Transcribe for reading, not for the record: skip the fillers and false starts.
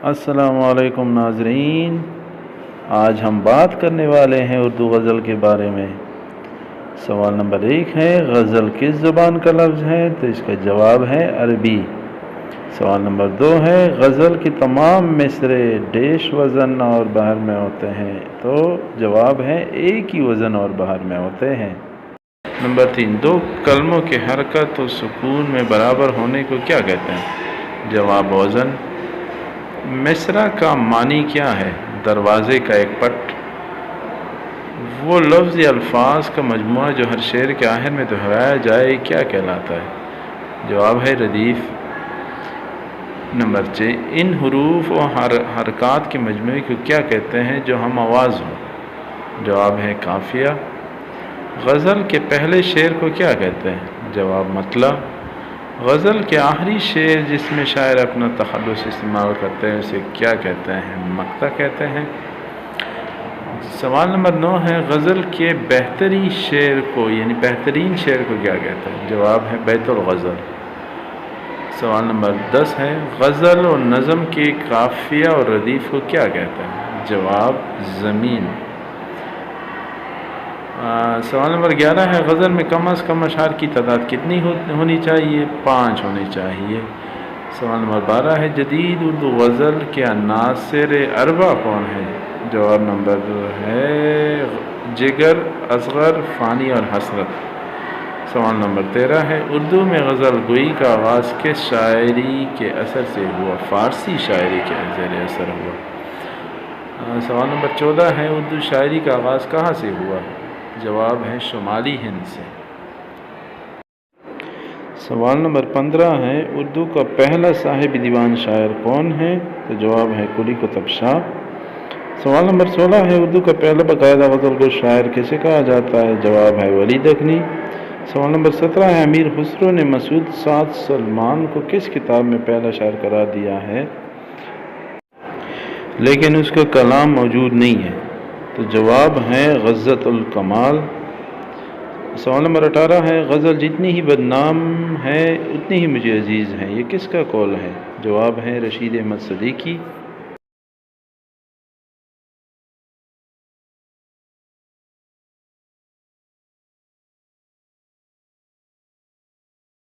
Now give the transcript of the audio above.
السلام علیکم ناظرین، آج ہم بات کرنے والے ہیں اردو غزل کے بارے میں۔ سوال نمبر 1 ہے، غزل کس زبان کا لفظ ہے؟ تو اس کا جواب ہے عربی۔ سوال نمبر 2 ہے، غزل کی تمام مصرے ڈیش وزن اور بحر میں ہوتے ہیں؟ تو جواب ہے ایک ہی وزن اور بحر میں ہوتے ہیں۔ نمبر 3، دو کلموں کے حرکت و سکون میں برابر ہونے کو کیا کہتے ہیں؟ جواب وزن۔ مصرع کا معنی کیا ہے؟ دروازے کا ایک پٹ۔ وہ لفظ یا الفاظ کا مجموعہ جو ہر شعر کے آخر میں دہرایا جائے کیا کہلاتا ہے؟ جواب ہے ردیف۔ نمبر 6، ان حروف و حرکات کے مجموعے کو کیا کہتے ہیں جو ہم آواز ہوں؟ جواب ہے قافیہ۔ غزل کے پہلے شعر کو کیا کہتے ہیں؟ جواب مطلع۔ غزل کے آخری شعر جس میں شاعر اپنا تخلص استعمال کرتے ہیں اسے کیا کہتے ہیں؟ مقطع کہتے ہیں۔ سوال نمبر 9 ہے، غزل کے بہترین شعر کو کیا کہتے ہیں؟ جواب ہے بیت الغزل۔ سوال نمبر 10 ہے، غزل و نظم کے قافیہ اور ردیف کو کیا کہتے ہیں؟ جواب زمین۔ سوال نمبر 11 ہے، غزل میں کم از کم اشعار کی تعداد کتنی ہونی چاہیے؟ 5 ہونی چاہیے۔ سوال نمبر 12 ہے، جدید اردو غزل کے عناصر اربع کون ہیں؟ جواب نمبر ہے جگر، اصغر، فانی اور حسرت۔ سوال نمبر 13 ہے، اردو میں غزل گوئی کا آغاز کس شاعری کے اثر سے ہوا؟ فارسی شاعری کے زیر اثر ہوا۔ سوال نمبر 14 ہے، اردو شاعری کا آغاز کہاں سے ہوا؟ جواب ہے شمالی ہند سے۔ سوال نمبر 15 ہے، اردو کا پہلا صاحب دیوان شاعر کون ہے؟ تو جواب ہے قلی قطب شاہ۔ سوال نمبر 16 ہے، اردو کا پہلا باقاعدہ غزل گو شاعر کسے کہا جاتا ہے؟ جواب ہے ولی دکنی۔ سوال نمبر 17 ہے، امیر خسرو نے مسعود سعد سلمان کو کس کتاب میں پہلا شاعر قرار دیا ہے لیکن اس کا کلام موجود نہیں ہے؟ تو جواب ہے غزۃ الکمال۔ سوال نمبر 18 ہے، غزل جتنی ہی بدنام ہے اتنی ہی مجھے عزیز ہے، یہ کس کا قول ہے؟ جواب ہے رشید احمد صدیقی۔